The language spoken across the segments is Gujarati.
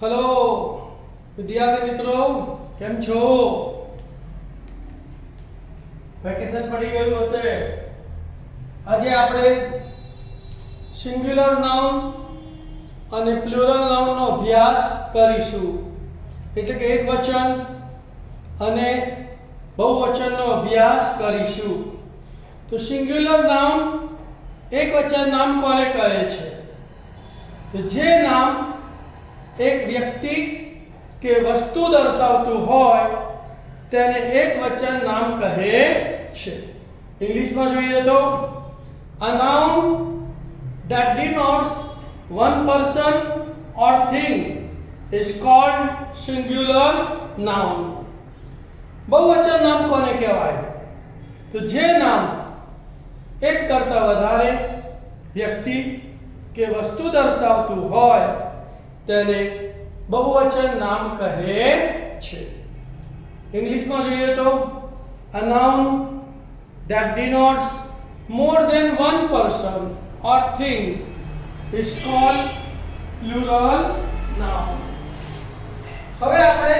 हेलो विद्यार्थी मित्रों केम छो વેકેશન પડી ગયું હશે। આજે આપણે સિંગ્યુલર નાઉન અને પ્લુરલ નાઉન નો અભ્યાસ કરીશું, એટલે કે એક વચન અને બહુવચનનો અભ્યાસ કરીશું। તો સિંગ્યુલર નાઉન એક વચન નામ કોને કહે છે? તો જે નામ एक व्यक्ति के वस्तु दर्शावतुं होय तेने एक वचन नाम कहे छे। इंग्लिश में जोईए तो a noun that denotes one person or thing is called singular noun। बहुवचन नाम कोने कहेवाय? तो जे नाम एक करता वधारे व्यक्ति के वस्तु दर्शावतुं होय તેને બહુવચન નામ કહે છે। ઇંગ્લિશમાં જોઈએ તો a noun that denotes more than one person or thing is called plural noun। હવે આપણે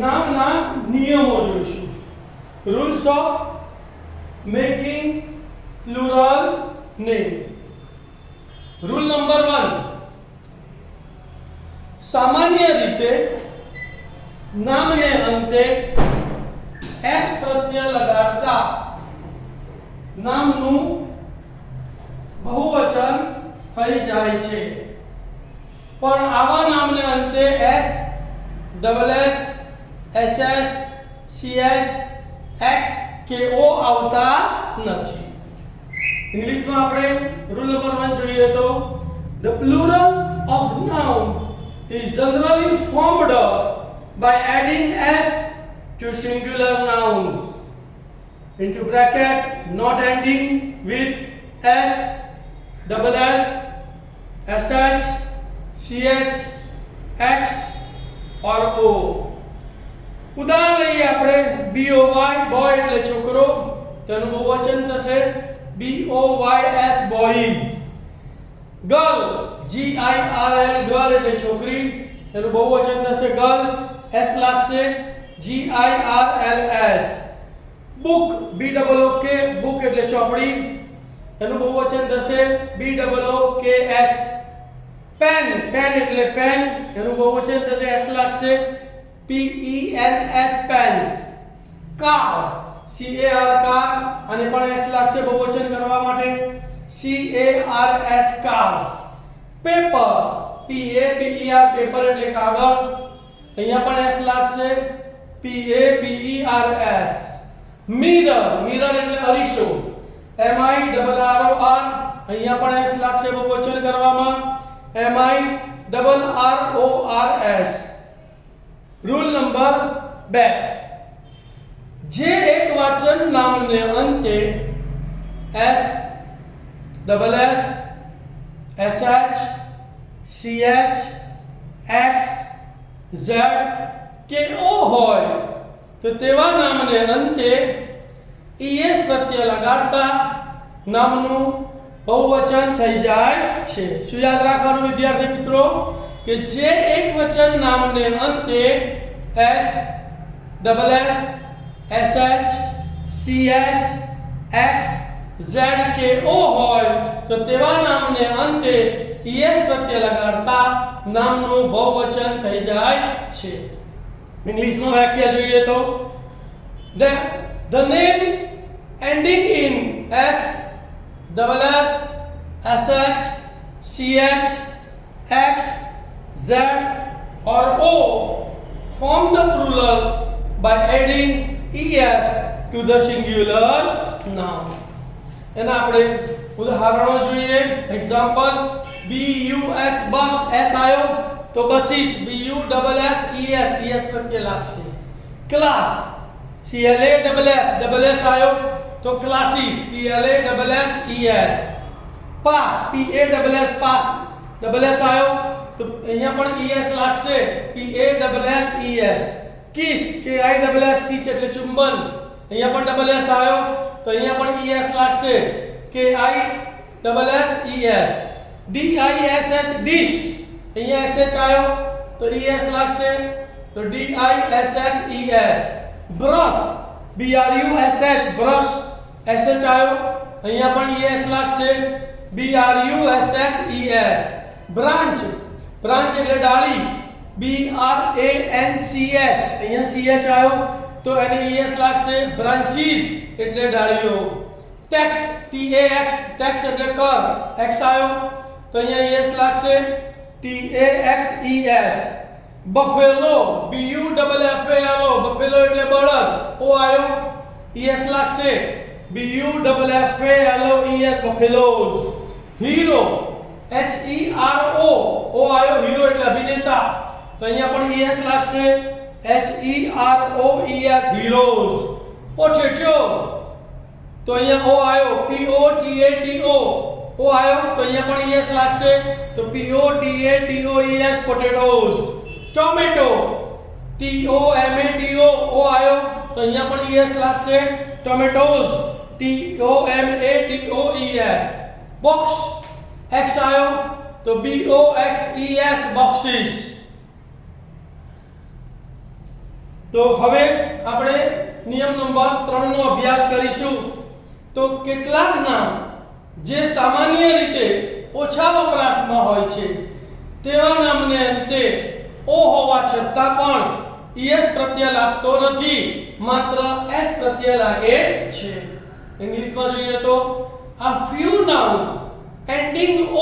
નામના નિયમો જોઈશું। Rules of making plural name. Rule number 1, सामान्य रीते नामने अंते एस प्रत्यय लगाड़ता नामनु बहुवचन थई जाय छे, पण आवा नामने अंते S, double S, H S, C H, X के ओ आवता नथी। इंग्लिश में आपणे रूल नंबर 1 જોઈએ तो the plural of noun is generally formed by adding s to singular nouns into bracket not ending with s, double s, sh, ch, x or o। ઉદાહરણ લઈએ આપણે boy boy એટલે છોકરો, તેનું બહુવચન થશે boys boys। Girl girl girl એટલે છોકરી, એનું બહુવચન થશે गर्ल्स, s લાગશે girls। book book book એટલે ચોપડી, એનું બહુવચન થશે books। પેન પેન એટલે પેન, એનું બહુવચન થશે s લાગશે pens pens। Car car car, આને પણ s લાગશે બહુવચન કરવા માટે cars cars। Paper paper paper એટલે કાગળ, અહીંયા પણ s લાગશે pers। મિરર મિરર એટલે અરીસો, mirror, અહીંયા પણ s લાગશે બહુવચન કરવામાં mirrors। રૂલ નંબર 2, જે એક વચન નામને અંતે s, double s, sh, ch, x, z કે o હોય તો તેવા નામને અંતે es પ્રત્યય લગાડતા નામનું બહુવચન થઈ જાય છે। શું યાદ રાખવાનું વિદ્યાર્થી મિત્રો કે જે એક વચન નામને અંતે s, double s, sh, ch, x, z કે o હોય તો તેવા નામને અંતે es પ્રત્યય લગાડતા નામનું બહુવચન થઈ જાય છે। ઇંગ્લિશમાં વ્યાખ્યા જોઈએ તો the name ending in s, double s, sh, ch, x, z or o form the plural by adding es to the singular noun। એના આપણે ઉદાહરણો જોઈએ। એક્ઝામ્પલ bus બસ s આયો તો બસીસ bus es પ્રત્યય લાગશે। ક્લાસ clas આયો તો ક્લાસીસ classes। પાસ pass આયો તો અહીંયા પણ es લાગશે passes। કિસ kiss એટલે ચુંબન, અહીંયા પણ s આયો તો અહીંયા પણ es લાગશે KISSES। DISH અહીંયા sh આયો તો es લાગશે, તો DISHES. Brush BRUSH, brush SH આવ્યો, અહીંયા પણ es લાગશે, BRUSHES. બ્રાન્ચ, બ્રાન્ચ એટલે ડાળી, BRANCH, અહીંયા CH આવ્યો તો એને es લાગશે, બ્રાન્ચીસ એટલે ડાળીઓ. ટેક્સ TAX, ટેક્સ એટલે કર, x આવ્યો તો અહીંયા es લાગશે, TAXES. બફેલો BUFFALO, બફેલો એટલે બળદ, o આવ્યો, es લાગશે, BUFFALOES, બફેલોઝ. હીરો HERO, o આવ્યો, હીરો એટલે અભિનેતા તો અહીંયા પણ es લાગશે, HEROES, હીરોઝ. પોટેટો તો અહીંયા o આવ્યો, POTATO, o આવ્યો તો અહીંયા પણ es લાગશે, તો POTATOES, potatoes. Tomato TOMATO, o આવ્યો તો અહીંયા પણ es લાગશે, ટોમેટોઝ, TOMATOES. બોક્સ x આવ્યો તો BOXES, બોક્સીસ. તો હવે આપણે નિયમ નંબર 3 નો અભ્યાસ કરીશું. તો કેટલાક નામ જે સામાન્ય રીતે ઓછા વપરાશમાં હોય છે તેવા નામને અંતે o હોવા છતાં પણ es પ્રત્યય લાગતો નથી, માત્ર s પ્રત્યય લાગે છે. ઇંગ્લિશમાં જોઈએ તો a few nouns ending o,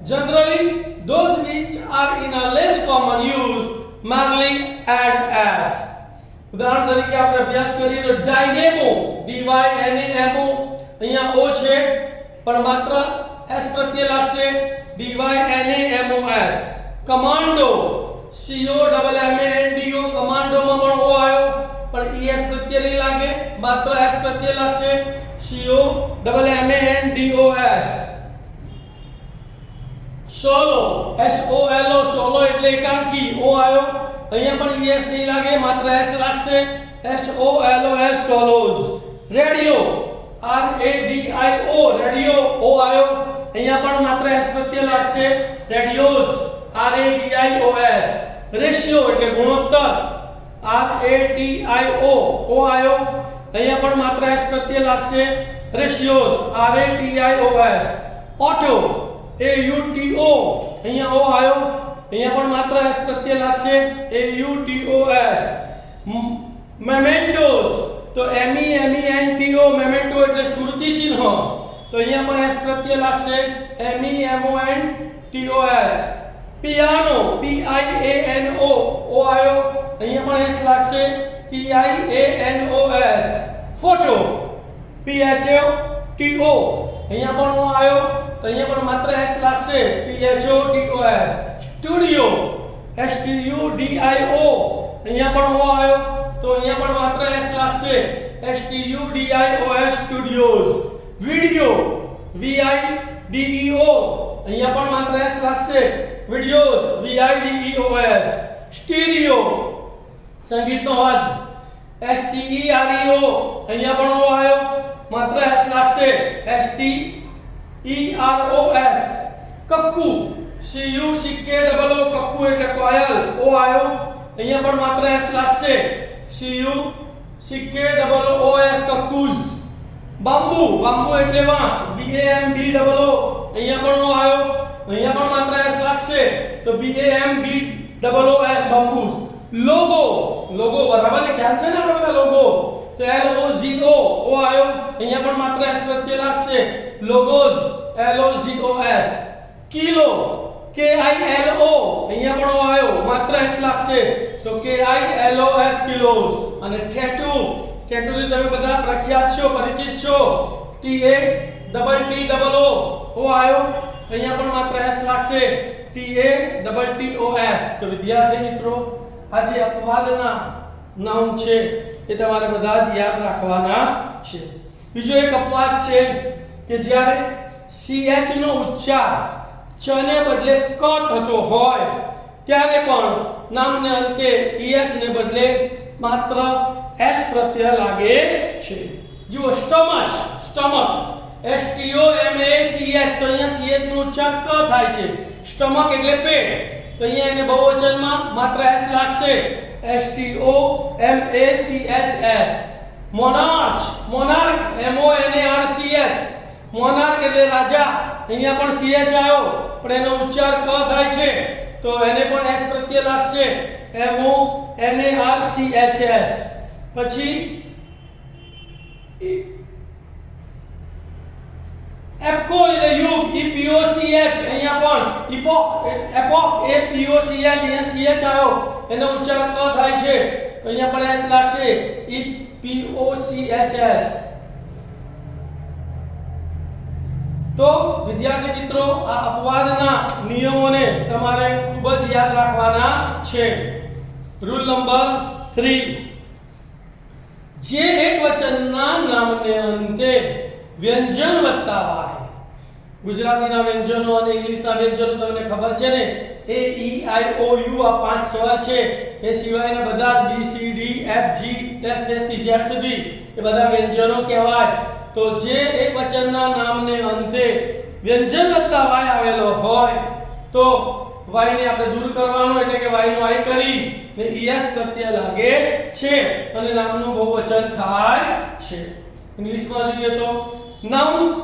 generally those which are in a less common use, merely add as. ઉદાહરણ તરીકે આપણે અભ્યાસ કરીએ તો ડાયનેમો DYNAMO, અહીંયા o છે પણ માત્ર s પ્રત્યય લાગશે, DYNAMOS. કમાન્ડો COMMANDO, કમાન્ડોમાં પણ o આવ્યો પણ es પ્રત્યય નહીં લાગે, માત્ર s પ્રત્યય લાગશે, COMMANDOS. સોલો SOLO, સોલો એટલે એકાંકી, o આવ્યો અહીંયા પણ es નહીં લાગે, માત્ર s લાગશે, SOLOS, solos. Radio RADIO, radio, o આવ્યો અહીંયા પણ માત્ર s પ્રત્યય લાગશે, રેડિયોઝ, RADIOS. રેશિયો એટલે ગુણોત્તર, RATIO, o આવ્યો અહીંયા પણ માત્ર s પ્રત્યય લાગશે, રેશિયોઝ, RATIOS. ઓટો AUTO, અહીંયા o આવ્યો અહીંયા પણ માત્ર s પ્રત્યય લાગશે, AUTOS. મેમેન્ટોસ તો MEMENTO, મેમેન્ટો એટલે સ્મૃતિ ચિહ્ન તો અહીંયા પણ s પ્રત્યય લાગશે, MEMONTOS. પિયાનો PIANO, o આવ્યો અહીંયા પણ s લાગશે, PIANOS. ફોટો PHOTO, અહીંયા પણ o આવ્યો તો અહીંયા પણ માત્ર s લાગશે, PHOTOS. સ્ટુડિયો STUDIO, અહીંયા પણ o આવ્યો તો અહીંયા પણ માત્ર s લાગશે, STUDIOS, સ્ટુડિયોઝ. વિડિયો VIDEO, અહીંયા પણ માત્ર s લાગશે, વિડિયોઝ, VIDEOS. સ્ટીરિયો સંગીતનો અવાજ STEREO, અહીંયા પણ o આવ્યો માત્ર s લાગશે, STEROS. કક્કુ CUCKOO, કક્કુ એટલે કોયલ, o આવ્યો અહીંયા પણ માત્ર s લાગશે, CUCKOOS, કક્કુઝ. બાંબુ, બાંબુ એટલે વાંસ, BAMBOO, અહીંયા પણ o આવ્યો અહીંયા પણ માત્ર s લાગશે, તો BAMBOOS, બાંબુસ. લોગો, લોગો બરાબર ને, ખ્યાલ છે ને આપણે બધા લોગો, તો LOGO, o આવ્યો અહીંયા પણ માત્ર s પ્રત્યય લાગશે, લોગોઝ, LOGOS. કિલો KILO, અહીંયા પણ o આવ્યો માત્ર s લાગશે, તો KILOS, કિલોઝ. અને ટેટુ, ટેટુ થી તમે બધા પ્રખ્યાત છો, પરિચિત છો, TATTOO, o આવ્યો અહીંયા પણ માત્ર s લાગશે, TATTOS. તો વિદ્યાર્થી મિત્રો આ જે અપવાદના નાઉન છે એ તમારે બધા જ યાદ રાખવાના છે. બીજો એક અપવાદ છે કે જ્યારે CH નો ઉચ્ચાર ચ ને બદલે ક થતો હોય ત્યારે પણ નામને અંતે ES ને બદલે માત્ર s પ્રત્યય લાગે છે. જુઓ સ્ટમચ, સ્ટમક STOMACH, તો અહીંયા CH નો ઉચ્ચાર ક થાય છે, સ્ટમક એટલે પેટ, તો અહીંયા એને બહુવચનમાં માત્ર s લાગશે, STOMACHS. મોનાર્ચ, મોનાર્ક MONARCH, મોનાર્ક એટલે રાજા. અહીંયા પણ CH આવ્યો પણ એનો ઉચ્ચાર ક થાય છે તો એને પણ s પ્રત્યય લાગશે, MONARCHS. પછી એપકો એટલે યુગ, EPOCH. અહીંયા પણ એપોક, APOCH, અહીંયા CH આવ્યો એનો ઉચ્ચાર ક થાય છે તો અહીંયા પણ s લાગશે, EPOCHS. તો વિદ્યાર્થી મિત્રો આ અપવાદના નિયમોને તમારે ખૂબ જ યાદ રાખવાના છે. રૂલ નંબર 3, જે એકવચનના નામને અંતે વ્યંજન વત્તા વાય, ગુજરાતીના વ્યંજનો અને ઇંગ્લિશના વ્યંજનો તમને ખબર છે ને, A E I O U આ 5 સ્વર છે, એ સિવાયના બધા B C D F G dash dash થી Z સુધી એ બધા વ્યંજનો કહેવાય. તો જે એકવચનના નામને અંતે વ્યંજન વત્તા વાય આવેલો હોય તો વાય ને આપણે દૂર કરવાનો, એટલે કે વાય નો આઈ કરી ને es પ્રત્યય લાગે છે અને નામનું બહુવચન થાય છે. ઇંગ્લિશમાં જોઈએ તો nouns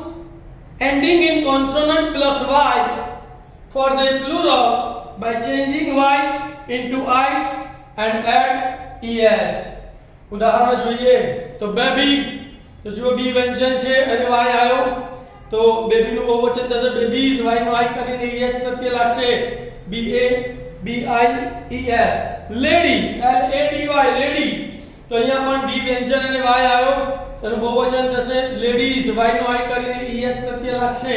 ending in consonant plus y for the plural by changing y into I and add es. ઉદાહરણ જોઈએ તો baby, તો જો બી વ્યંજન છે અને y આવ્યો તો બેબી નું બહુવચન થશે બેબીઝ, y નો i કરીને es પ્રત્યય લાગશે, BABIES. લેડી, LADY, લેડી, તો અહીંયા પણ ડી વ્યંજન અને y આવ્યો તેનું બહુવચન થશે લેડીઝ, y નો i કરીને es પ્રત્યય લાગશે,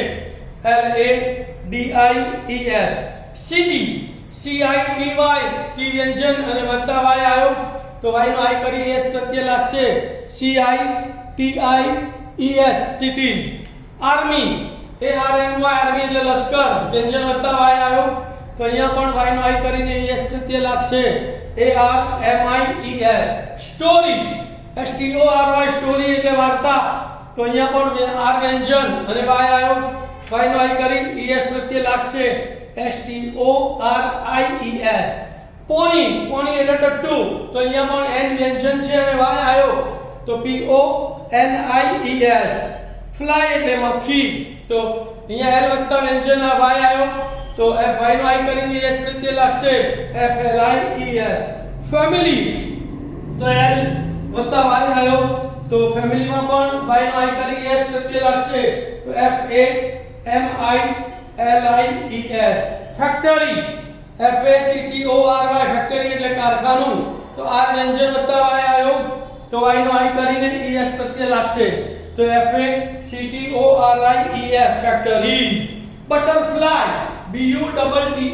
LADIES. સિટી, CITY, ટી વ્યંજન અને વત્તા y આવ્યો તો y નો i કરી es પ્રત્યય લાગશે, CITIES, cities. Army, ARMY, army એટલે લશ્કર, વ્યંજન વત્તા y આવ્યો તો અહીંયા પણ y નો i કરીને es પ્રત્યય લાગશે, ARMIES. સ્ટોરી, STORY, સ્ટોરી એટલે વાર્તા, તો અહીંયા પણ r વ્યંજન અને y આવ્યો, y નો i કરી es પ્રત્યય લાગશે, STORIES. પોની, પોની એટલે ટટ્ટુ, તો અહીંયા પણ n વ્યંજન છે અને y આવ્યો તો PONIES. ફ્લાય એટલે મક્ખી, તો અહીંયા l વત્તા વ્યંજન y આવ્યો તો y નો i કરીને s પ્રત્યય લાગશે, FLIES. ફેમિલી, તો l વત્તા y આવ્યો તો ફેમિલીમાં પણ y નો i કરી s પ્રત્યય લાગશે તો FAMILIES. ફેક્ટરી, FACTORY, ફેક્ટરી એટલે કારખાનું, તો r વ્યંજન વત્તા y આવ્યો તો y નો i કરીને es પ્રત્યય લાગશે તો FACTORIES, factories. Butterfly, BUTTERFLY,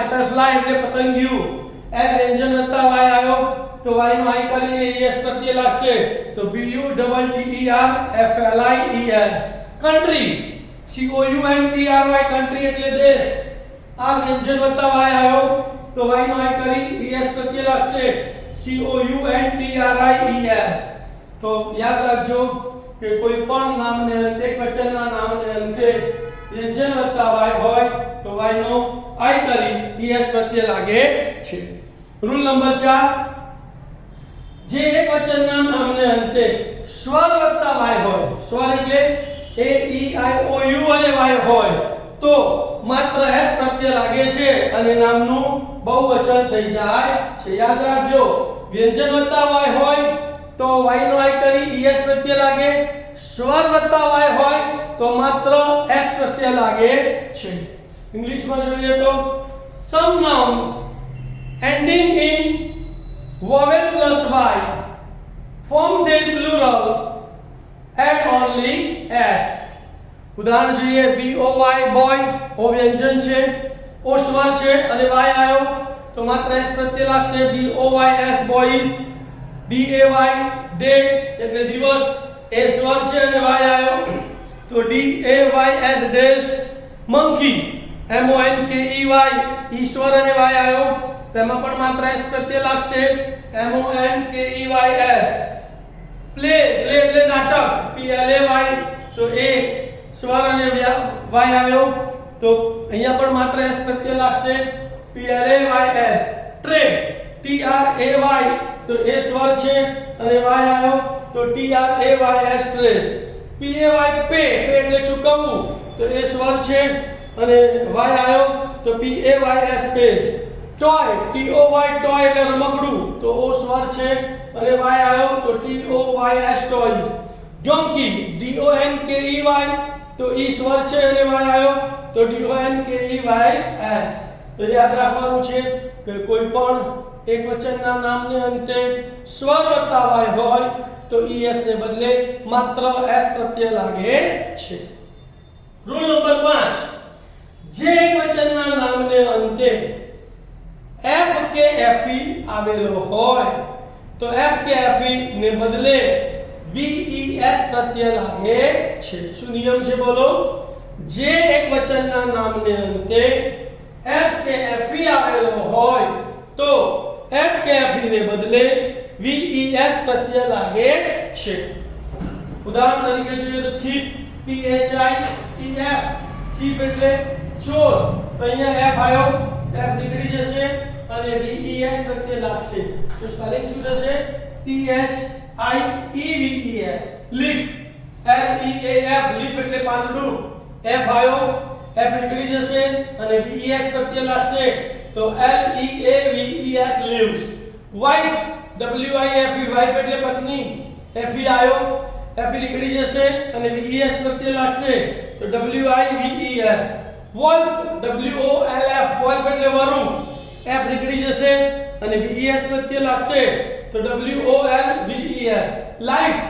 butterfly એટલે પતંગિયું, l વ્યંજન વત્તા y આવ્યો તો y નો i કરીને es પ્રત્યય લાગશે તો BUTTERFLIES. કન્ટ્રી, COUNTRY, કન્ટ્રી એટલે દેશ, r વ્યંજન વત્તા y આવ્યો તો y નો i કરી es પ્રત્યય લાગશે COUNTRIES. તો યાદ રાખજો કે કોઈ પણ નામને અંતે, એકવચનના નામને અંતે વ્યંજન વત્તા y હોય તો y નો i કરી es પ્રત્યય લાગે છે. રૂલ નંબર 4, જે એકવચનના નામને અંતે સ્વર વત્તા y હોય, સ્વર એટલે A E I O U અને y હોય તો માત્ર s પ્રત્યય લાગે છે અને નામનું બહુવચન થઈ જાય છે. યાદ રાખજો, વ્યંજન વત્તા y હોય તો y નો i કરી es પ્રત્યય લાગે, સ્વર વત્તા y હોય તો માત્ર s પ્રત્યય લાગે છે. ઇંગ્લિશમાં જોઈએ તો some nouns ending in vowel plus y form their plural add only s. ઉદાહરણ જોઈએ BOY, boy, ઓ વ્યંજન છે, ઓ સ્વર છે અને y આવ્યો તો માત્ર s પ્રત્યય લાગશે, BOYS, boys. DAY, day એટલે દિવસ, એ સ્વર છે અને y આવ્યો તો DAYS, days. monkey, MONKEY, ઈશ્વર અને y આવ્યો તેમાં પણ માત્ર s પ્રત્યય લાગશે, MONKEYS. પ્લે, પ્લે એટલે નાટક, PLAY, તો એ સ્વર અને y આવ્યો તો અહીંયા પણ માત્ર s પ્રત્યય લાગશે PLAYS ટ્રે TRAY તો એ સ્વર છે અને y આવ્યો તો TRAYS ટ્રેસ PAY પે એટલે ચૂકવવું તો એ સ્વર છે અને y આવ્યો તો PAYS પેસ ટોય TOY ટોય એટલે રમકડું તો ઓ સ્વર છે અને y આવ્યો તો TOYS ટોયસ ડોંકી DONKEY તો ઈ સ્વર છે અને y આવ્યો તો DONKEYS તો યાદ રાખવાનું છે કે કોઈ પણ એકવચનના નામને અંતે સ્વર વત્તા y હોય તો es ને બદલે માત્ર s પ્રત્યય લાગે છે રૂલ નંબર 5 જે એકવચનના નામને અંતે f કે fe આવેલો હોય તો f કે fe ને બદલે ves પ્રત્યય લાગે છે શું નિયમ છે બોલો જે એકવચનના નામને અંતે f કે fe આવેલો હોય તો f કે fe ને બદલે ves પ્રત્યય લાગે છે ઉદાહરણ તરીકે જોઈએ તો thief THIEF thief એટલે ચોર તો અહીંયા f આવ્યો f નીકળી જશે અને ves પ્રત્યય લાગશે તો સ્પેલિંગ શું થશે THIEVES leaf LEAF leaf એટલે પાંદડું f આવ્યો f નીકળી જશે અને ves પ્રત્યય લાગશે તો LEAVES leaves wife WIFE wife એટલે પત્ની fe આવ્યો f નીકળી જશે અને ves પ્રત્યય લાગશે તો WIVES wolf WOLF wolf એટલે વરુ f નીકળી જશે અને ves પ્રત્યય લાગશે તો WOLVES life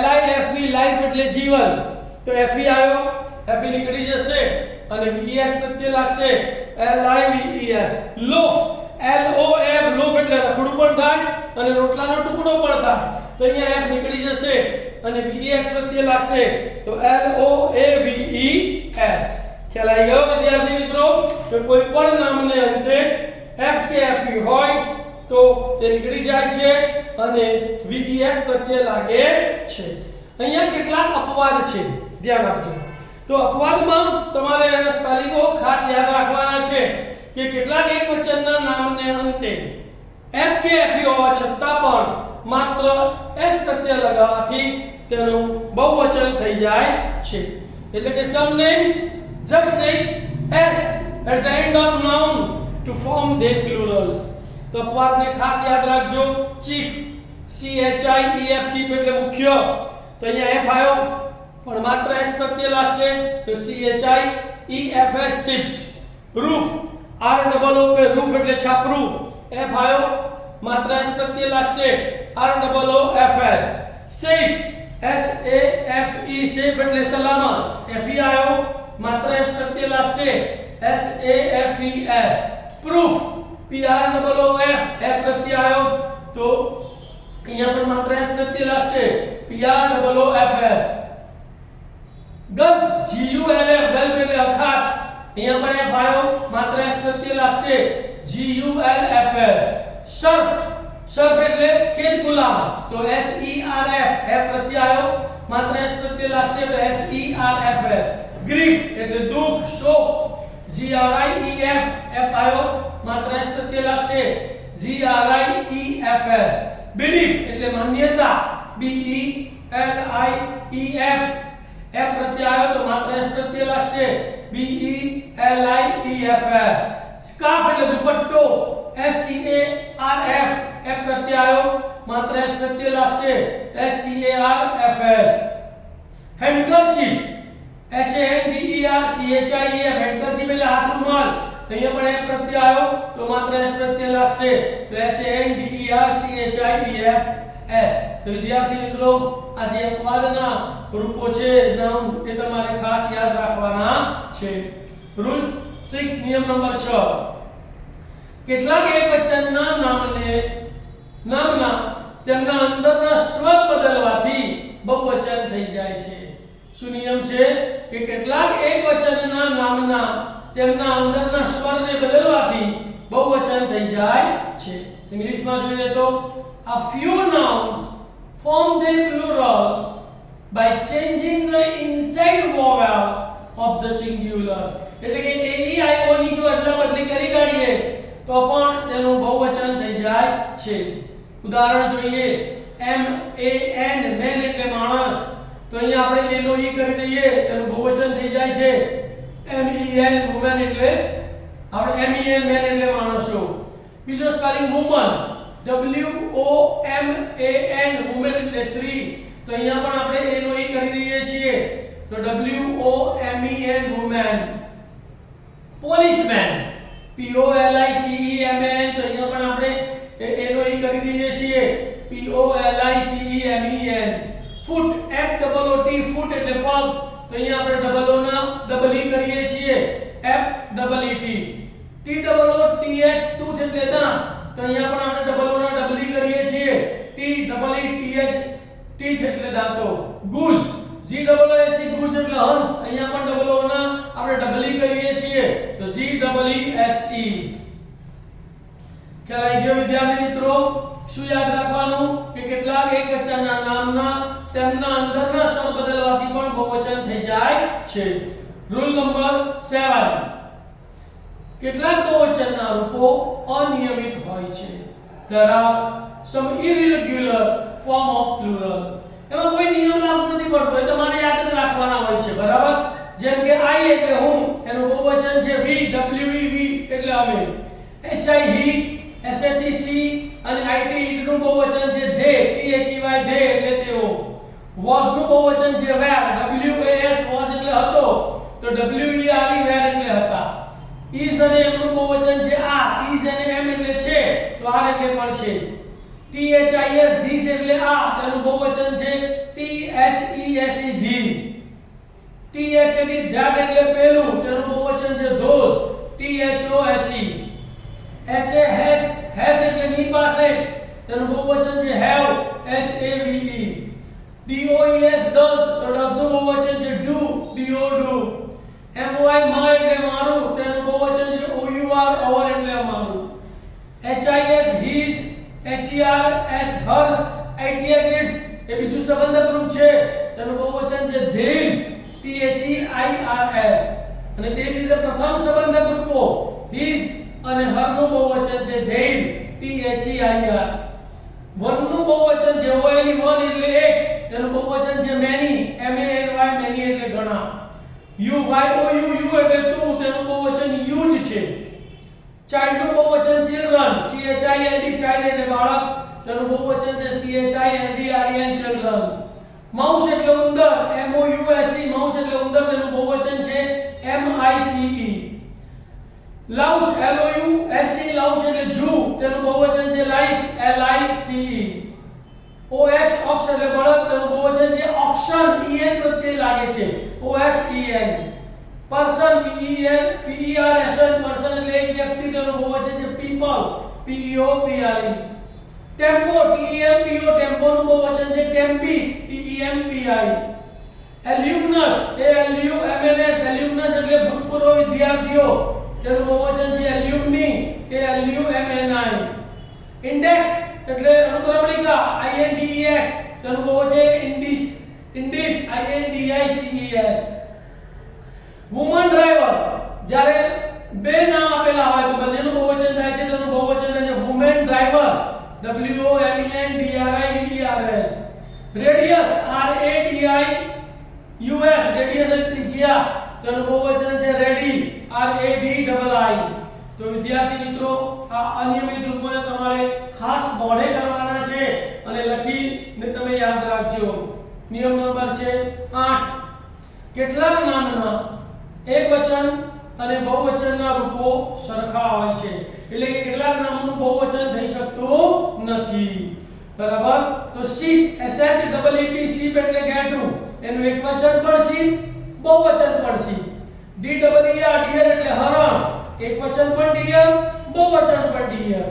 LIFE life એટલે જીવન તો fe આવ્યો f નીકળી જશે અને ves પ્રત્યય લાગશે LIVES loaf LOF loaf એટલે રખડું પણ થાય અને રોટલાનો ટુકડો પણ થાય તો અહીંયા f નીકળી જશે અને ves પ્રત્યય લાગશે તો LOAVES ખ્યાલ આવી ગયો વિદ્યાર્થી મિત્રો કે કોઈ પણ નામને અંતે f કે fe હોય તો તે નીકળી જાય છે અને ves પ્રત્યય લાગે છે અહીંયા કેટલાક અપવાદ છે ધ્યાન આપજો તો અપવાદમાં તમારે એના સ્પેલિંગો ખાસ યાદ રાખવાના છે કે કેટલાક એકવચનના નામને અંતે f કે fe હોવા છતાં પણ માત્ર s પ્રત્યય લગાવવાથી તેનું બહુવચન થઈ જાય છે એટલે કે some names just takes s at the end of noun to form their plurals તો અપવાદને ખાસ યાદ રાખજો chief CHIEF chief એટલે મુખ્ય તો અહીંયા f આવ્યો પણ માત્ર s પ્રત્યય લાગશે તો CHIEFS chiefs roof ROO पे roof એટલે છાપરું f આવ્યો માત્ર s પ્રત્યય લાગશે ROOFS safe SAFE safe એટલે સલામત fe આવ્યો માત્ર s પ્રત્યય લાગશે SAFES proof PROOF f પ્રત્યય આવ્યો તો અહીંયા પણ માત્ર s પ્રત્યય લાગશે PROOFS ગલ્ફ GULF ગલ્ફ એટલે અખાત અહીંયા પણ f આવ્યો માત્ર s પ્રત્યય લાગશે GULFS સર્ફ સર્ફ એટલે ખેત ગુલામ તો SERF f પ્રત્યય આવ્યો માત્ર s પ્રત્યય લાગશે તો SERFS ગ્રીફ એટલે દુઃખ શોક GRIEF f આવ્યો માત્ર s પ્રત્યય લાગશે GRIEFS બિલીફ એટલે માન્યતા BELIEF f પ્રત્યય આવ્યો તો માત્ર s પ્રત્યય લાગશે BELIEFS સ્કાર્ફ એટલે દુપટ્ટો SCARF f પ્રત્યય આવ્યો માત્ર s પ્રત્યય લાગશે SCARFS હેન્ડકરચીફ HANDERCHIEF હેન્ડકરચીફ એટલે હાથ રૂમાલ અહીંયા પણ f પ્રત્યય આવ્યો તો માત્ર s પ્રત્યય લાગશે તો HANDERCHIEFS તો વિદ્યાર્થી મિત્રો આ જે અપવાદના રૂપો છે નામ એ તમારે ખાસ યાદ રાખવાના છે રૂલ 6 નિયમ નંબર 6 કેટલાક એકવચનના નામના તેમના અંદરના સ્વર બદલવાથી બહુવચન થઈ જાય છે શું નિયમ છે કે કેટલાક એકવચનના નામના તેમના અંદરના સ્વરને બદલવાથી બહુવચન થઈ જાય છે ઇંગ્લિશમાં જોઈએ તો a few nouns form their plural by changing the inside vowel of the singular એટલે કે AEIO ની જો અદલા બદલી કરી કાઢીએ તો પણ તેનું બહુવચન થઈ જાય છે. ઉદાહરણ જોઈએ MAN મેન એટલે માણસ, તો અહીંયા આપણે A નો E કરી દઈએ તેનું બહુવચન થઈ જાય છે. MEN વુમન એટલે આપણે MEN મેન એટલે માણસો. બીજો સ્પેલિંગ વુમન WOMAN વુમન એટલે સ્ત્રી, તો અહીંયા પણ આપણે A નો E કરી દઈએ છીએ તો WOMEN વુમન. પોલીસમેન POLICEMAN, તો અહીંયા પણ આપણે A નો E કરી દઈએ છીએ POLICEMEN. ફૂટ FOOT ફૂટ એટલે પગ, તો અહીંયા આપણે ડબલ ઓ ના ડબલ E કરીએ છીએ FEET. TOOTH ટૂથ એટલે દાંત, તો અહીંયા પણ આપણે ડબલ ઓ ના ડબલ E કરીએ છીએ TEETH ટીથ એટલે દાંતો. ગૂઝ GOOSE ગૂઝ એટલે હંસ, અહીંયા પણ ડબલ ઓ ના આપણે ડબલ E કરીએ છીએ તો GEESE. ખ્યાલ આવી ગયો વિદ્યાર્થી મિત્રો? શું યાદ રાખવાનું કે કેટલાક એકવચનના નામના તેમના અંદરના સ્વર બદલવાથી પણ બહુવચન થઈ જાય છે. રૂલ નંબર 7, કેટલાક બહુવચનના રૂપો અનિયમિત હોય છે. There are some irregular form of plural. એમાં કોઈ નિયમ લાગુ નથી પડતો, એ તમારે યાદ જ રાખવાના હોય છે, બરાબર? જેમ કે I એટલે હું, એનું બહુવચન છે we, એટલે અમે. HI SHE અને IT નું બહુવચન છે they, THEY they એટલે તેઓ. was નું બહુવચન છે were, WAS was એટલે હતો, તો WERE were એટલે હતા. is અને m નું બહુવચન છે are, is અને m એટલે છે, તો are એટલે પણ છે. THIS these એટલે આ, તેનું બહુવચન છે THESE these. THAT that એટલે પેલું, તેનું બહુવચન છે those, THOSE. has એટલે ની પાસે, તેનું બહુવચન છે have, HAVE. DOES does, તો does નું બહુવચન છે do, DO. MY my એટલે મારું, તેનું બહુવચન છે OUR our એટલે અમારું. HIS his, HERS hers, ITS its એ બીજું સંબંધક રૂપ છે, તેનું બહુવચન છે theirs, THEIRS. અને તે જ રીતે પ્રથમ સંબંધક રૂપો his અને her નું બહુવચન છે their, THEIR. one નું બહુવચન છે ONE one એટલે એક, તેનું બહુવચન છે many, MANY many એટલે ઘણા. YOU એટલે તું, તેનું બહુવચન huge છે. child નું બહુવચન children, CHILD child એટલે બાળક, તેનું બહુવચન છે CHILDREN children. mouse એટલે ઉંદર, MOUSE mouse એટલે ઉંદર, તેનું બહુવચન છે MICE. louse LOUSE louse એટલે જૂ, તેનું બહુવચન છે lice, LICE. OX ox એટલે બળદ, તેનું બહુવચન છે oxen, EN પ્રત્યય લાગે છે OXEN. person PERSON person એટલે એક વ્યક્તિ, તેનું બહુવચન છે people, PEOPLE. tempo TEMPO tempo નું બહુવચન છે tempi, TEMPI. alumnus ALUMNS alumnus એટલે ભૂતપૂર્વ વિદ્યાર્થીઓ, તેનું બહુવચન છે alumni, ALUMNI. index એટલે અનુક્રમણિકા, INDEX, તેનું બહુવચન indices, INDICES. woman driver, જ્યારે બે નામ આપેલા હોય તો બંનેનું બહુવચન થાય છે, તેનું બહુવચન થાય છે women drivers, WOMENDRIVERS. radius RADIUS radius એટલે ત્રિજ્યા, તેનું બહુવચન છે ready, RADII. તો વિદ્યાર્થી મિત્રો, આ અનિયમિત રૂપોને તમારે ખાસ મોઢે કરવાના છે અને લખીને તમે યાદ રાખજો. નિયમ નંબર છે 8, કેટલાક નામના એકવચન અને બહુવચનના રૂપો સરખા હોય છે, એટલે કે કેટલાક નામનું બહુવચન થઈ શકતું નથી, બરાબર? તો sheep SHEEP sheep એટલે ગેંડું, એનું એકવચન પણ sheep, બહુવચન પણ sheep. DEER deer એટલે હરણ, એકવચન પણ deer, બહુવચન પણ deer.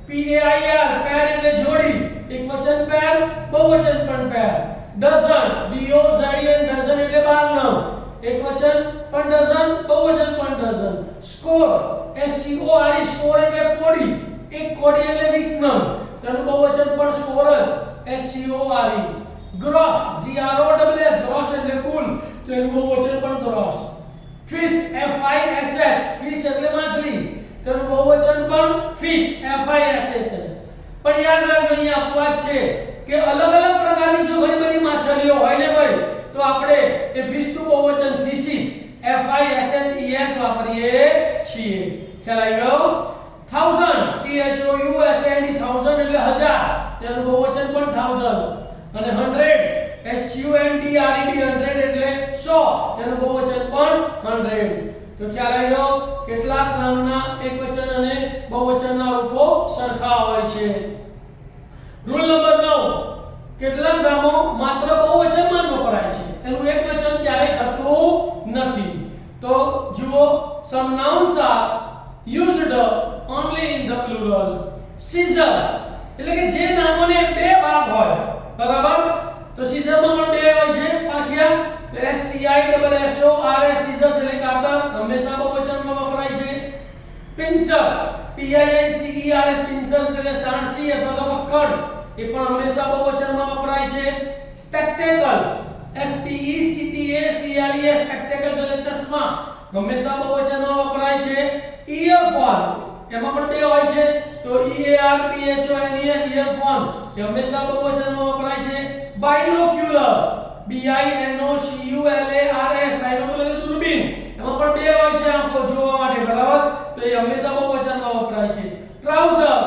PAIR pair એટલે જોડી, એકવચન pair, બહુવચન પણ pair. dozen DOZEN dozen એટલે 12, એકવચન પણ dozen, બહુવચન પણ dozen. score SCORE score એટલે કોડી, એક કોડી એટલે 20 નંગ, તેનું બહુવચન પણ score જ, SCORE. gross GROSS gross એટલે કુલ, તો એનું બહુવચન પણ gross. Fish F I S H fish એટલે માછલી તેનું બહુવચન પણ fish F I S H છે પણ યાદ રાખજો અહીંયા અપવાદ છે કે અલગ અલગ પ્રકારની જો ઘણી બધી માછલીઓ હોય ને ભાઈ તો આપણે એ ફિશ નું બહુવચન ફિશિસ F I S H E S વાપરીએ છીએ ખ્યાલ આવી ગયો 1000 T H O U S A N D 1000 એટલે 1000 તેનું બહુવચન પણ 1000 અને 100 H U N D R E D 100 એટલે 100 તેનું બહુવચન પણ 100 તો ખ્યાલ આવી ગયો કેટલાક નામના એકવચન અને બહુવચનના રૂપો સરખા હોય છે રૂલ નંબર 9 કેટલાક નામો માત્ર બહુવચનમાં જ વપરાય છે એનું એકવચન ક્યારેય થતું નથી તો જુઓ some nouns are used only in the plural scissors એટલે કે જે નામોને બે ભાગ હોય બરાબર તો scissors માં પણ બે હોય છે પાખિયા તો S C I S O R S scissors એટલે કાતર હંમેશા બહુવચનમાં વપરાય છે pincers P I N C E R S pincers એટલે સાણસી અથવા તો પકડ એ પણ હંમેશા બહુવચનમાં વપરાય છે spectacles S P E C T A C L E S spectacles એટલે ચશ્મા હંમેશા બહુવચનમાં વપરાય છે earphone એમાં પણ બે હોય છે તો E A R P H O N E S earphone એ હંમેશા બહુવચનમાં વપરાય છે binoculars B I N O C U L A R S binocular એટલે દૂરબીન એમાં પણ બે હોય છે આંખો જોવા માટે બરાબર તો એ હંમેશા બહુવચનમાં વપરાય છે trouser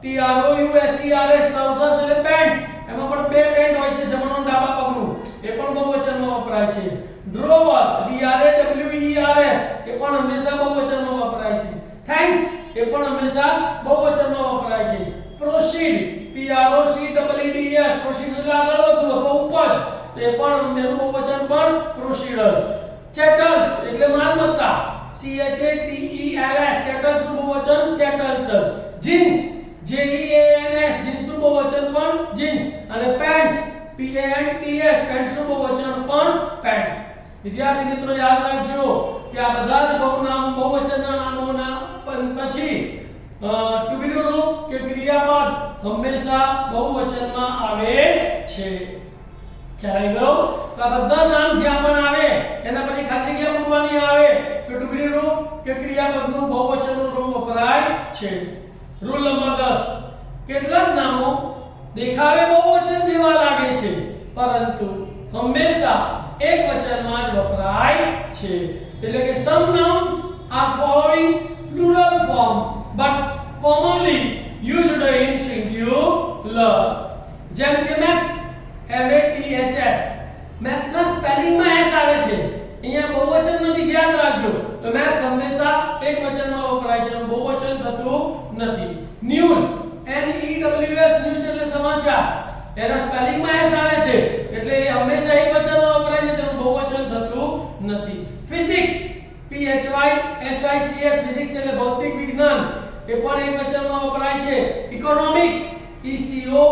T R O U S E R S trousers એટલે પેન્ટ એમાં પણ બે પેન્ટ હોય છે જમણું ડાબા પગનું એ પણ બહુવચનમાં વપરાય છે drawers D R A W E R S એ પણ હંમેશા બહુવચનમાં વપરાય છે thanks એ પણ હંમેશા બહુવચનમાં વપરાય છે proceed P R O C E E D S proceed એટલે આગળ વધવું અથવા ઉપજ તો એ પણ એનું બહુવચન પણ proceeders chattels એટલે માલમત્તા C H A T E L S chattels નું બહુવચન chattels jeans J E A N S jeans નું બહુવચન પણ jeans અને pants P A N T S pants નું બહુવચન પણ pants વિદ્યાર્થી મિત્રો યાદ રાખજો કે આ બધા જ બહુવચનના નામોના પછી ટુ બી નું રૂપ કે ક્રિયાપદ હંમેશા બહુવચનમાં આવે છે ખ્યાલ આવી ગયો તો આ બધા નામ જ્યાં પણ આવે એના પછી ખાલી જગ્યા પૂરવાની આવે તો ટુ બી નું રૂપ કે ક્રિયાપદનું બહુવચનનું રૂપ વપરાય છે રૂલ નંબર 10 કેટલાક નામો દેખાવે બહુવચન જેવા લાગે છે પરંતુ હંમેશા એકવચનમાં જ વપરાય છે એટલે કે some nouns are following plural form but commonly used in singular જેમ કે maths M A T H S maths ના સ્પેલિંગ માં s આવે છે અહીંયા બહુવચન નથી યાદ રાખજો તો maths હંમેશા એકવચનમાં વપરાય છે બહુવચન થતું નથી news N E W S news એટલે સમાચાર એના સ્પેલિંગ માં s આવે છે એટલે એ હંમેશા એકવચનમાં વપરાય છે તેનું બહુવચન થતું નથી physics P H Y S I C S physics એટલે ભૌતિક વિજ્ઞાન એ પણ એકવચનમાં વપરાય છે economics E C O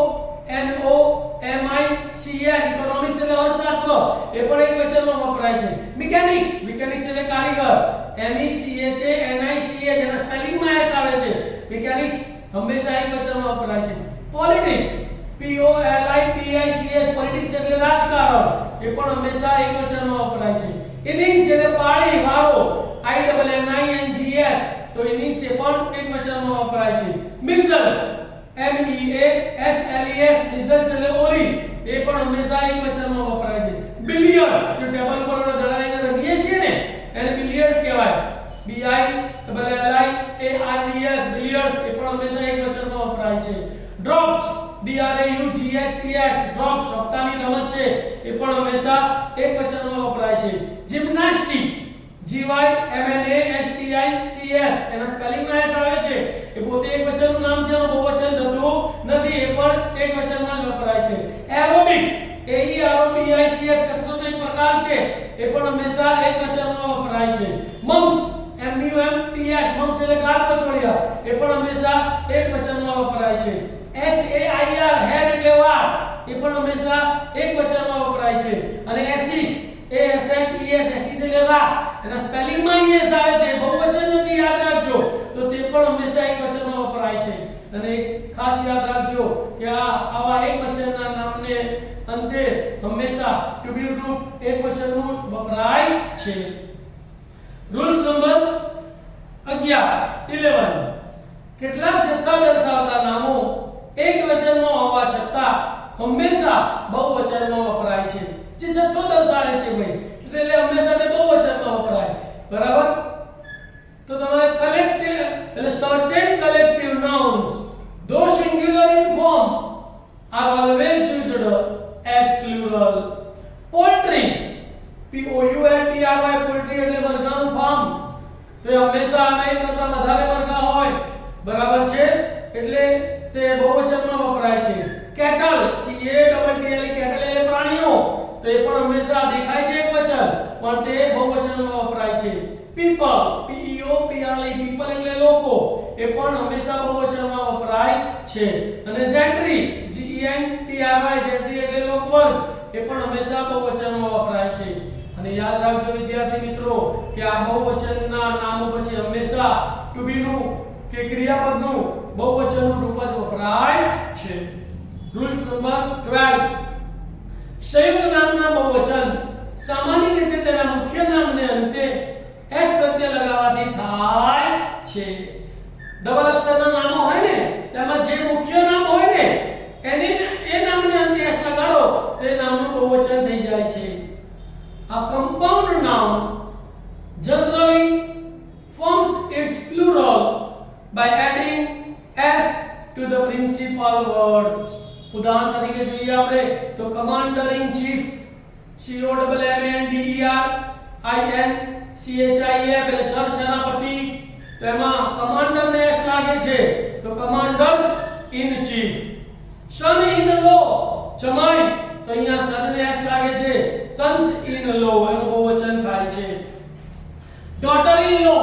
N O M I C S economics એટલે અર્થશાસ્ત્ર એ પણ એકવચનમાં વપરાય છે mechanics એટલે કારીગર M E C H A N I C S એના સ્પેલિંગ માં s આવે છે mechanics હંમેશા એકવચનમાં વપરાય છે politics P O L I T I C S politics એટલે રાજકારણ એ પણ હંમેશા એકવચનમાં વપરાય છે innings એટલે પાળી વારો I N I N G S તો innings એ પણ એકવચનમાં વપરાય છે measles M E A S L E S measles એટલે ઓરી એ પણ હંમેશા એકવચનમાં વપરાય છે billiards જો ટેબલ પર આપણે દડાઈને રમીએ છીએ ને એને billiards કહેવાય B I L L I A R D S billiards એ પણ હંમેશા એકવચનમાં વપરાય છે drops D R A U G H T S drops હપ્તાની રમત છે એ પણ હંમેશા એકવચનમાં વપરાય છે gymnastics G Y M N A S T I C S એના સ્પેલિંગ માં s આવે છે એ પોતે એકવચનનું નામ છે એનું બહુવચન થતું નથી એ પણ એકવચનમાં જ વપરાય છે aerobics A E R O B I C H કસરતનો એક પ્રકાર છે એ પણ હંમેશા એકવચનમાં વપરાય છે mumps M U M P S mumps એટલે ગાલ પછોડિયા એ પણ હંમેશા એકવચનમાં વપરાય છે H A I R hair એટલે વાળ એ પણ હંમેશા એકવચનમાં વપરાય છે અને assis A S H E S assis એટલે રાખ એના સ્પેલિંગ માં s આવે છે બહુવચન નથી યાદ રાખજો તો તે પણ હંમેશા એકવચનમાં વપરાય છે અને ખાસ યાદ રાખજો કે આવા એકવચનના નામને અંતે હંમેશા ટુ બી રૂપ એકવચનનું જ વપરાય છે રૂલ્સ નંબર 11 કેટલાક જથ્થા દર્શાવતા નામો એકવચનમાં હોવા છતાં હંમેશા બહુવચનમાં વપરાય છે. જે જથ્થો દર્શાવે છે ભાઈ એટલે હંમેશા તે બહુવચનમાં વપરાય. બરાબર? તો તમારે કલેક્ટિવ એટલે certain collective nouns though singular in form are always used as plural. Poultry, POULTRY, poultry એટલે મરઘાનું ફાર્મ. તો એ હંમેશા અમે કરતા વધારે મરઘા હોય. બરાબર છે? એટલે તે બહુવચનમાં વપરાય છે. કેટલ, CATTLE, કેટલ એટલે પ્રાણીઓ. તો એ પણ હંમેશા દેખાય છે એકવચન પણ તે બહુવચનમાં વપરાય છે. people, PEOPLE, people એટલે લોકો. એ પણ હંમેશા બહુવચનમાં વપરાય છે. અને gentry, GENTRY, gentry એટલે લોકવર્ગ. એ પણ હંમેશા બહુવચનમાં વપરાય છે. અને યાદ રાખજો વિદ્યાર્થી મિત્રો કે આ બહુવચનના નામો પછી હંમેશા to be નું કે ક્રિયાપદનું બહુવચનનું રૂપ જ વપરાય છે. રૂલ્સ નંબર 12 સંયુક્ત નામના બહુવચન સામાન્ય રીતે તેના મુખ્ય નામને અંતે s પ્રત્યય લગાવવાથી થાય છે. ડબલ અક્ષરના નામો હોય ને તેમાં જે મુખ્ય નામ હોય ને એ નામને અંતે s લગાડો તો એ નામનું બહુવચન થઈ જાય છે. A compound noun generally forms its plural by adding s to the principal word. ઉદાહરણ તરીકે જોઈએ આપણે તો કમાન્ડર ઇન ચીફ, COMMANDER એટલે સર સેનાપતિ. તો એમાં કમાન્ડર ને s લાગે છે તો commanders in chief. Son in law જમાઈ તો અહીંયા સન ને s લાગે છે સન્સ ઇન લો એનું બહુવચન થાય છે. ડોટર ઇન લો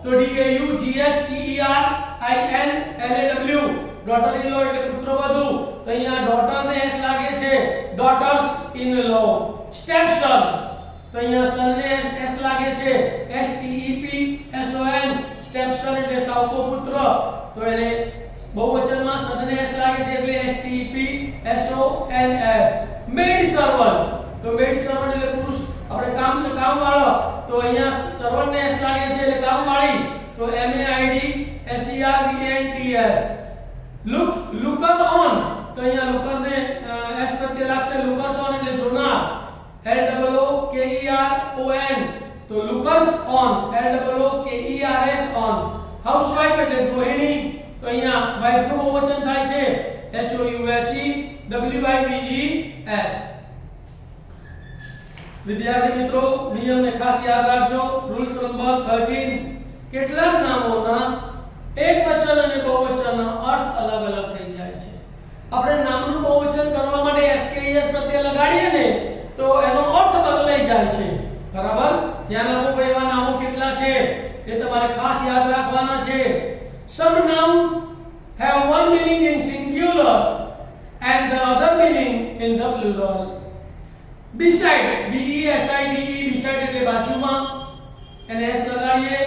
તો DAUGSTERINLAW ડોટર ઇન લો એટલે પુત્રવધુ. તો અહીંયા ડોટર ને s લાગે છે ડોટર્સ ઇન લો. સ્ટેપસન તો અહીંયા સન ને s લાગે છે STEPSON સ્ટેપસન એટલે સાવકો પુત્ર. તો એને બહુવચનમાં સન ને s લાગે છે એટલે STEPSONS. મેડ સર્વન્ટ તો મેડ સર્વન્ટ એટલે પુરુષ આપણે કામવાળો. તો અહીંયા સર્વન્ટ ને s લાગે છે એટલે કામવાળી. તો MAIDSERVANTS. લુકર ઓન તો અહીંયા લુકર ને s પ્રત્યય લાગશે લુકર્સ ઓન એટલે જોનાર. LOOKERON તો લુકર્સ ઓન LOOKERS ઓન. હાઉસવાઇફ એટલે ગૃહિણી. તો અહીંયા વાઇફ નું બહુવચન થાય છે HOUSEWIVES. વિદ્યાર્થી મિત્રો નિયમને ખાસ યાદ રાખજો. રૂલ્સ નંબર 13 કેટલાક નામોના એકવચન અને બહુવચનના અર્થ અલગ અલગ થઈ જાય છે. આપણે નામનું બહુવચન કરવા માટે SKES પ્રત્યય લગાડીએ ને તો એનો અર્થ બદલાઈ જાય છે. બરાબર? ધ્યાન આપો ભાઈ એવા નામો કેટલા છે એ તમારે ખાસ યાદ રાખવાના છે. Some nouns have one meaning in singular and the other meaning in the plural. Beside, BESIDE, beside એટલે બાજુમાં એને s લગાડીએ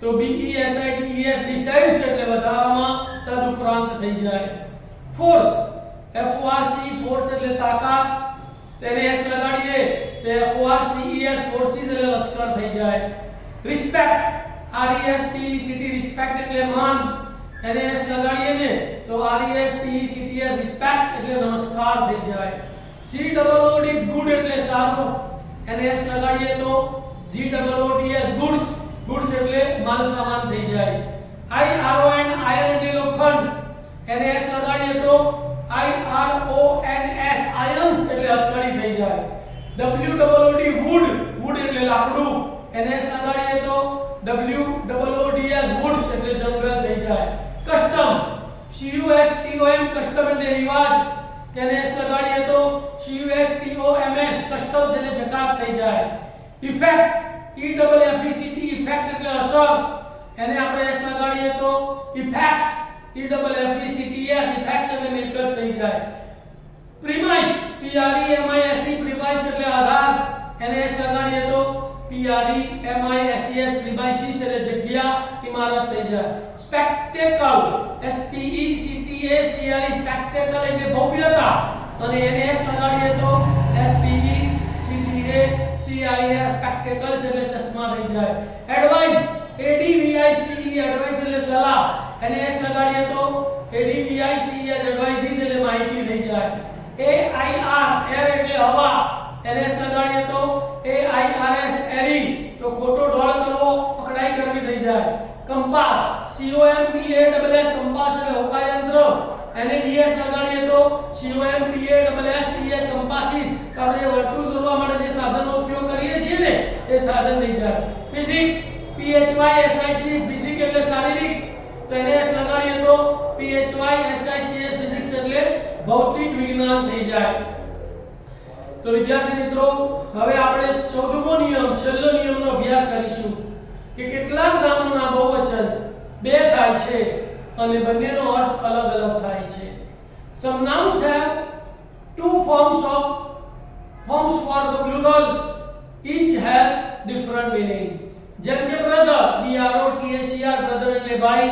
તો BESIDES besides એટલે વધારામાં તદુપરાંત થઈ જાય. Force, FORCE, force એટલે તાકાત. તેને s લગાડીએ તો FORCES forces એટલે લશ્કર થઈ જાય. Respect, RESPECT respect એટલે માન. એને s લગાડીએ ને તો RESPECTS respects એટલે નમસ્કાર થઈ જાય. COOD good એટલે સારું. એને s લગાડીએ તો GOODS goods, goods એટલે માલ સામાન થઈ જાય. IRON iron એટલે લોખંડ. એને s લગાડીએ તો IRONS ions એટલે હથકડી થઈ જાય. WOOD wood, wood એટલે લાકડું. એને s લગાડીએ તો WOODS woods એટલે જંગલ થઈ જાય. કસ્ટમ, CUSTOM કસ્ટમ એટલે રિવાજ. તેને s લગાડીએ તો CUSTOMS કસ્ટમ્સ એટલે જકાત થઈ જાય. ઇફેક્ટ, EFFECT ઇફેક્ટ એટલે અસર. એને આપણે s લગાડીએ તો ઇફેક્ટ્સ, EFFECTS ઇફેક્ટ્સ એટલે મિલકત થઈ જાય. પ્રીમાઇસ, PREMISE પ્રીમાઇસ એટલે આધાર. એને s લગાડીએ તો PREMISES પ્રીમાઇસીસ એટલે જગ્યા ઇમારત થઈ જાય. સ્પેક્ટેકલ, SPECTACLE સ્પેક્ટેકલ એટલે ભવ્યતા. અને એને s લગાડીએ તો SPECTACLE CIS સ્પેક્ટેકલ્સ એટલે ચશ્મા થઈ જાય. એડવાઇસ ADVICE એડવાઇસ એટલે સલાહ, અને S લગાડીએ તો ADVICE એડવાઇસીસ એટલે માહિતી થઈ જાય. AIR એર એટલે હવા, NS લગાડીએ તો AIRS એરી તો ખોટો ઢોળ કરવો, પકડાઈ કરવી થઈ જાય. કંપાસ COMPASS કંપાસ એટલે હોકાયંત્ર, અને ES લગાડીએ તો COMPASS કંપાસીસ તો આપણે જે વર્તુળ દોરવા માટે જે સાધનનો ઉપયોગ કરીએ છીએ ને એ સાધન થઈ જાય. ફિઝિક PHYSIC ફિઝિક એટલે શારીરિક, તો NS લગાડીએ તો PHYSIC ફિઝિક્સ એટલે ભૌતિક વિજ્ઞાન થઈ જાય. તો વિદ્યાર્થી મિત્રો, હવે આપણે 14મો નિયમ, છેલ્લો નિયમનો અભ્યાસ કરીશું કે કેટલાક નામોના બહુવચન બે થાય છે અને બંનેનો અર્થ અલગ અલગ થાય છે. Some nouns have two forms for the plural, each has different meaning. જેમ કે brother, BROTHER brother એટલે ભાઈ,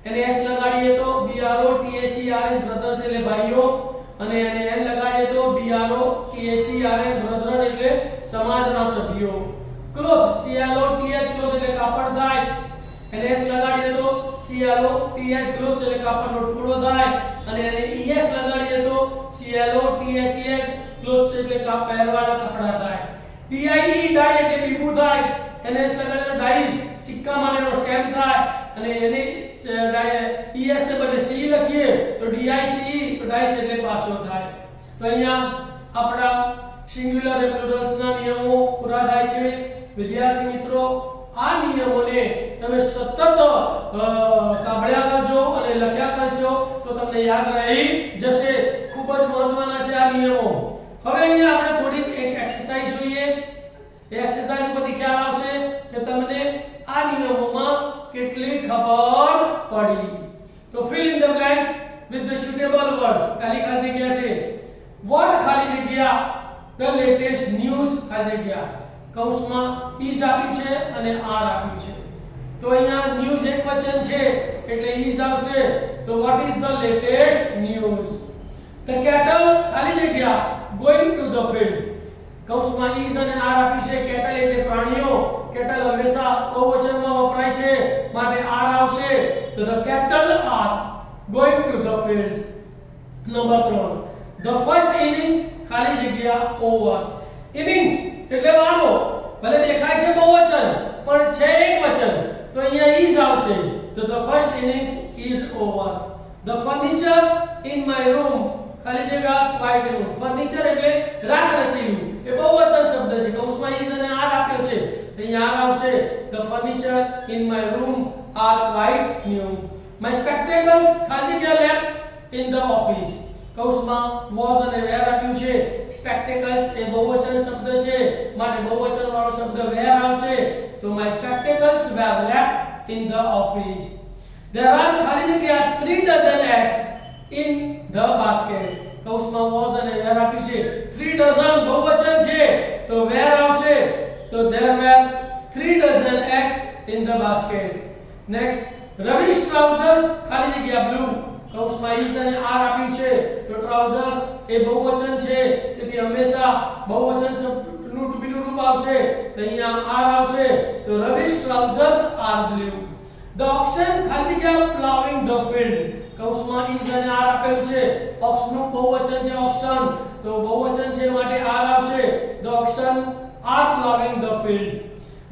અને S લગાડીએ તો BROTHER brother એટલે ભાઈઓ, અને N લગાડીએ તો BROTHER brethren એટલે સમાજના સભ્યો. ક્લોથ CLOTH ક્લોથ એટલે કાપડ થાય, અને S લગાડીએ તો CLOTH ક્લોથ એટલે કાપડનો ટુકડો થાય, અને ES લગાડીએ તો CLOTHES ક્લોથ એટલે પહેરવાના કપડા થાય. DIE ડાઈ એટલે બીબું થાય, NS લગાડીએ તો ડાઈસ સિક્કા માટેનો સ્ટેમ્પ થાય, અને ES ને બદલે C લખીએ તો DICE તો ડાઈસ એટલે પાસો થાય. તો અહીંયા આપણા સિંગ્યુલર અને પ્લુરલ્સના નિયમો પૂરા થાય છે. વિદ્યાર્થી મિત્રો, આ નિયમોને તમે સતત સાંભળ્યા કરજો અને લખ્યા કરજો તો તમને યાદ રહી જશે. ખૂબ જ મહત્વના છે આ નિયમો. હવે અહીંયા આપણે થોડીક એક એક્સરસાઇઝ જોઈએ. એ એક્સરસાઇઝ પરથી ખ્યાલ આવશે કે તમને આ નિયમોમાં કેટલી ખબર પડી. તો fill in the blanks with the suitable words. ખાલી જગ્યા છે. what ખાલી જગ્યા the latest news ખાલી જગ્યા. કૌંસમાં is આપ્યું છે અને r આપ્યું છે. તો અહીંયા ન્યૂઝ એક વચન છે એટલે is આવશે. તો what is the latest news? The cattle ખાલી જગ્યા going to the fields. કૌંસમાં is અને r આપ્યું છે. cattle એટલે પ્રાણીઓ. cattle હંમેશા બહુવચનમાં વપરાય છે માટે r આવશે. તો the cattle are going to the fields. Number 3, the first innings ખાલી જગ્યા over. innings એટલે વારો, ભલે દેખાય છે બહુવચન પણ છે એક વચન, તો અહીંયા is આવશે. તો the first innings is over. The furniture in my room ખાલી જગ્યા quiet room. furniture એટલે રાખ રચીલું, એ બહુવચન શબ્દ છે. કૌંસમાં is અને r આપ્યો છે, તો અહીંયા r આવશે. The furniture in my room are quite new. My spectacles ખાલી જગ્યા left in the office. કૌંસમાં was અને where આપ્યું છે. spectacles એ બહુવચન શબ્દ છે માટે બહુવચન વાળો શબ્દ where આવશે. તો my spectacles were left in the office. There are ખાલી જગ્યા 3 dozen eggs in the basket. કૌંસમાં was અને where આપ્યું છે. 3 dozen બહુવચન છે તો where આવશે. તો there were 3 dozen eggs in the basket. Next, Ravi's trousers ખાલી જગ્યા blue. કૌંસમાં is અને r આપ્યું છે તો ટ્રાઉઝર એ બહુવચન છે તેથી હંમેશા બહુવચન શબ્દનું બીજું રૂપ આવશે. તો અહીંયા r આવશે. તો Ravi's trousers are blue. The oxen ખાલી જગ્યા plowing the field. કૌંસમાં is અને r આપેલું છે. oxનું બહુવચન છે oxen, તો બહુવચન છે માટે r આવશે. The oxen are plowing the fields.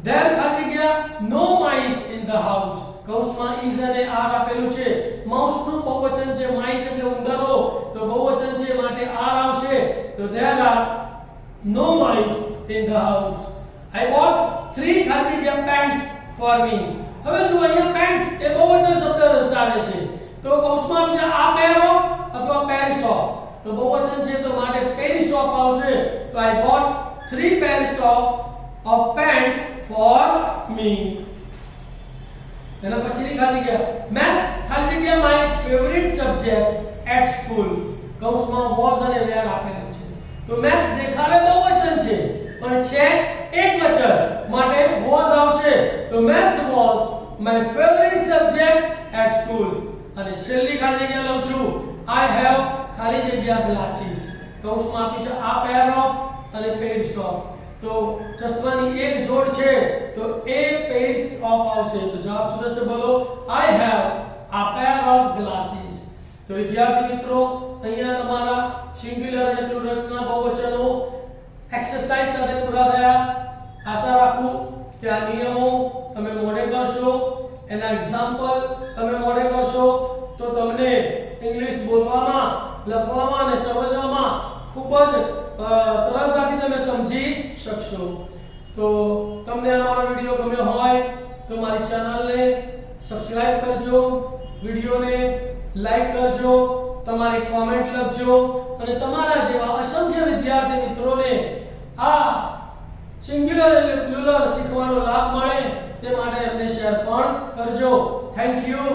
There ખાલી જગ્યા no mice in the house. કૌંસમાં is અને r આપેલું છે. માઉસનું બહુવચન છે mice એટલે ઉંદરો, તો બહુવચન છે માટે r આવશે. તો there are no mice in the house. I bought 3 ખાલી જગ્યા pants for me. હવે જો અહીંયા pants એ બહુવચન શબ્દ દર્શાવે છે, તો કૌંસમાં બીજા આ pair of અથવા pairs of, તો બહુવચન છે તો માટે pairs of આવશે. તો I bought 3 pairs of pants for me. એના પછીની ખાલી જગ્યા maths ખાલી જગ્યા my favorite subject at school. કૌંસમાં was અને where આપેલું છે. તો maths દેખાવે બહુવચન છે પણ છે એક વચન માટે was આવશે. તો maths was my favorite subject at school. અને છેલ્લી ખાલી જગ્યા લઉં છું I have ખાલી જગ્યા glasses. કૌંસમાં આપ્યું છે આ pair of અને pairs of. તો ચશ્માની એક જોડ છે તો a pairs of આવશે તો જવાબ શું થશે બોલો I have a pair of glasses તો વિદ્યાર્થી મિત્રો અહીંયા તમારા સિંગ્યુલર અને પ્લુરલ્સના બહુવચનો એક્સરસાઇઝ સાથે પૂરા થયા આશા રાખું કે આ નિયમો તમે મોઢે કરશો એના એક્ઝામ્પલ તમે મોઢે કરશો તો તમને ઇંગ્લિશ બોલવામાં લખવામાં અને સમજવામાં ખૂબ જ સરળતાથી તમે સમજી શકશો તો તમને અમારો વિડિયો ગમ્યો હોય તો મારી ચેનલને સબસ્ક્રાઇબ કરજો વિડિયોને લાઈક કરજો તમારી કોમેન્ટ લખજો અને તમારા જેવા અસંખ્ય વિદ્યાર્થી મિત્રોને આ સિંગ્યુલર અને પ્લુરલ શીખવાનો લાભ મળે તે માટે અમને શેર પણ કરજો થેન્ક યુ